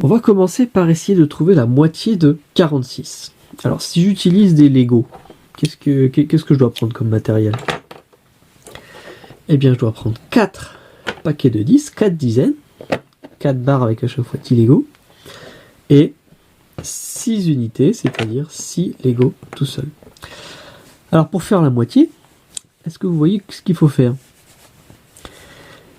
On va commencer par essayer de trouver la moitié de 46. Alors si j'utilise des Lego, qu'est-ce que je dois prendre comme matériel? Eh bien je dois prendre 4 paquets de 10, 4 dizaines, 4 barres avec à chaque fois 10 Lego, et 6 unités, c'est-à-dire 6 Lego tout seul. Alors pour faire la moitié, est-ce que vous voyez ce qu'il faut faire?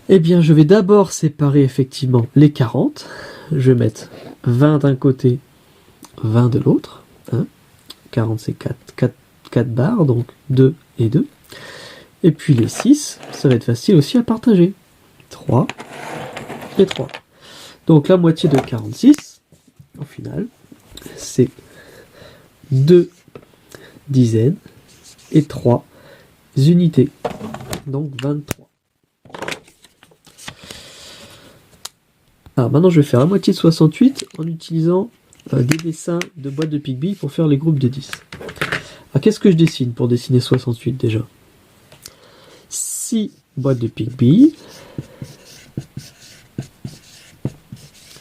Eh bien je vais d'abord séparer effectivement les 40. Je vais mettre 20 d'un côté, 20 de l'autre. 40 c'est 4 barres, donc 2 et 2. Et puis les 6, ça va être facile aussi à partager. 3 et 3. Donc la moitié de 46, au final, c'est 2 dizaines et 3 unités. Donc 23. Alors maintenant je vais faire la moitié de 68 en utilisant des dessins de boîtes de Pic-Bill pour faire les groupes de 10. Alors qu'est-ce que je dessine pour dessiner 68 déjà? 6 boîtes de Pic-Bill,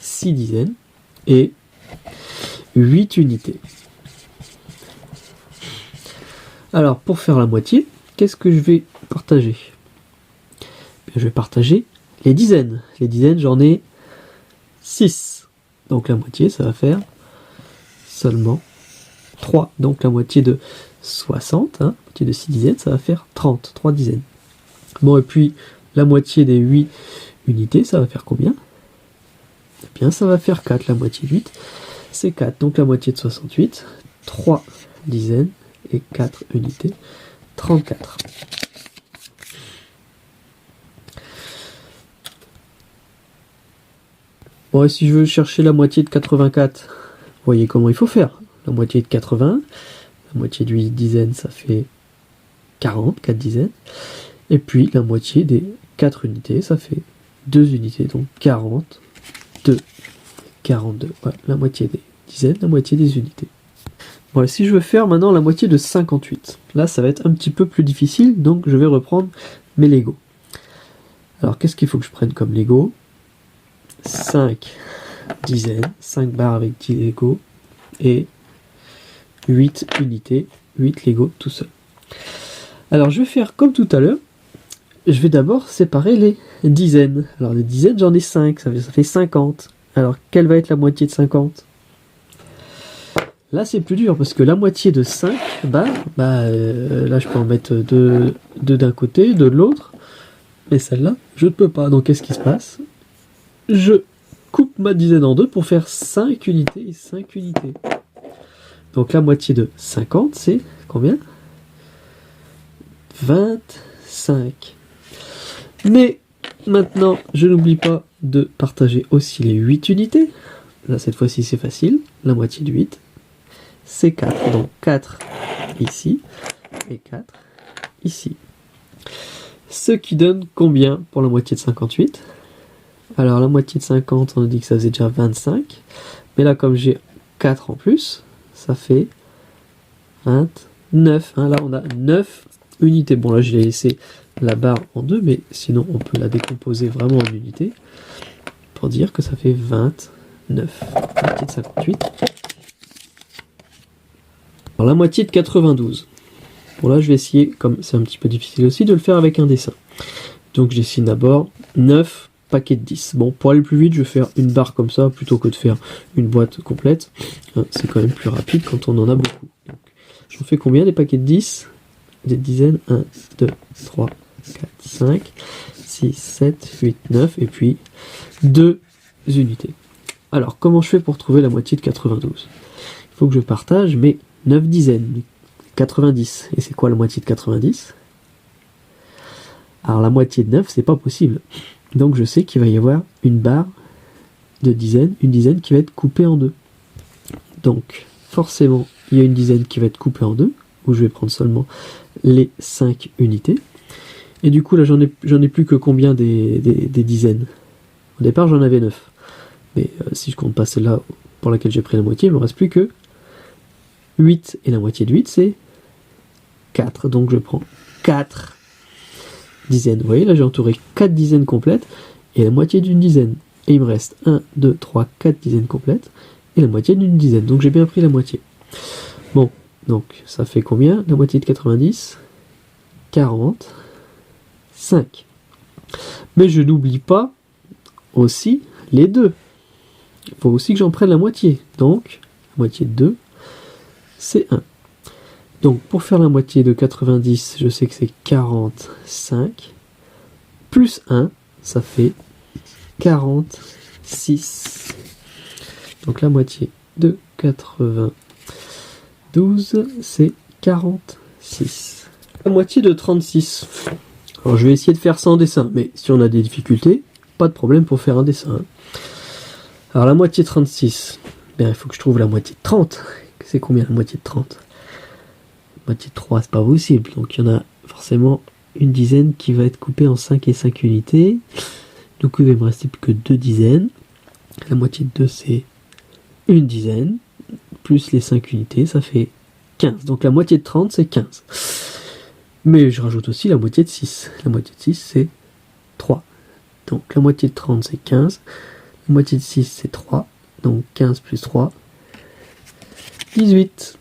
6 dizaines et 8 unités. Alors pour faire la moitié, qu'est-ce que je vais partager? Je vais partager les dizaines. Les dizaines, j'en ai 6. Donc la moitié, ça va faire seulement 3. Donc la moitié de 60, la moitié de 6 dizaines, ça va faire 30. 3 dizaines. Bon, et puis la moitié des 8 unités, ça va faire combien? Eh bien, ça va faire 4. La moitié de 8, c'est 4. Donc la moitié de 68, 3 dizaines et 4 unités, 34. Bon, et si je veux chercher la moitié de 84, vous voyez comment il faut faire. La moitié de 80, la moitié de 8 dizaines, ça fait 40, 4 dizaines. Et puis la moitié des 4 unités, ça fait 2 unités, donc 42. 42, voilà, la moitié des dizaines, la moitié des unités. Bon, et si je veux faire maintenant la moitié de 58, là ça va être un petit peu plus difficile, donc je vais reprendre mes Lego. Alors qu'est-ce qu'il faut que je prenne comme Lego? 5 dizaines, 5 barres avec 10 Lego et 8 unités, 8 Lego tout seul. Alors je vais faire comme tout à l'heure, je vais d'abord séparer les dizaines. Alors les dizaines j'en ai 5, ça fait 50. Alors quelle va être la moitié de 50? Là c'est plus dur parce que la moitié de 5 barres, là je peux en mettre 2 d'un côté, 2 de l'autre, mais celle-là je ne peux pas. Donc qu'est-ce qui se passe? Je coupe ma dizaine en deux pour faire 5 unités et 5 unités. Donc la moitié de 50, c'est combien? 25. Mais maintenant, je n'oublie pas de partager aussi les 8 unités. Là, cette fois-ci, c'est facile. La moitié de 8, c'est 4. Donc 4 ici et 4 ici. Ce qui donne combien pour la moitié de 58? Alors la moitié de 50, on a dit que ça faisait déjà 25. Mais là, comme j'ai 4 en plus, ça fait 29. Là, on a 9 unités. Bon, là, je l'ai laissé la barre en deux, mais sinon, on peut la décomposer vraiment en unités pour dire que ça fait 29. Moitié de 58. Alors la moitié de 92. Bon, là, je vais essayer, comme c'est un petit peu difficile aussi, de le faire avec un dessin. Donc, je dessine d'abord 9 paquets de 10. Bon, pour aller plus vite, je vais faire une barre comme ça, plutôt que de faire une boîte complète. C'est quand même plus rapide quand on en a beaucoup. Donc, j'en fais combien des paquets de 10? Des dizaines. 1, 2, 3, 4, 5, 6, 7, 8, 9, et puis 2 unités. Alors, comment je fais pour trouver la moitié de 92? Il faut que je partage mes 9 dizaines. 90. Et c'est quoi la moitié de 90? Alors, la moitié de 9, c'est pas possible. Donc je sais qu'il va y avoir une barre de dizaines, une dizaine qui va être coupée en deux. Donc forcément, il y a une dizaine qui va être coupée en deux, où je vais prendre seulement les 5 unités. Et du coup, là, j'en ai plus que combien des dizaines? Au départ, j'en avais 9. Mais si je compte pas celle-là pour laquelle j'ai pris la moitié, il me reste plus que 8. Et la moitié de 8, c'est 4. Donc je prends 4 dizaines. Vous voyez, là, j'ai entouré 4 dizaines complètes et la moitié d'une dizaine. Et il me reste 1, 2, 3, 4 dizaines complètes. Et la moitié d'une dizaine. Donc j'ai bien pris la moitié. Bon, donc ça fait combien? La moitié de 90? 40. 5. Mais je n'oublie pas aussi les 2. Il faut aussi que j'en prenne la moitié. Donc, la moitié de 2, c'est 1. Donc, pour faire la moitié de 90, je sais que c'est 45. Plus 1, ça fait 46. Donc, la moitié de 92, c'est 46. La moitié de 36. Alors, je vais essayer de faire ça en dessin. Mais si on a des difficultés, pas de problème pour faire un dessin. Alors, la moitié de 36, bien, il faut que je trouve la moitié de 30. C'est combien la moitié de 30? La moitié de 3, c'est pas possible. Donc, il y en a forcément une dizaine qui va être coupée en 5 et 5 unités. Donc, il va me rester plus que 2 dizaines. La moitié de 2, c'est une dizaine. Plus les 5 unités, ça fait 15. Donc, la moitié de 30, c'est 15. Mais je rajoute aussi la moitié de 6. La moitié de 6, c'est 3. Donc, la moitié de 30, c'est 15. La moitié de 6, c'est 3. Donc 15 plus 3, 18.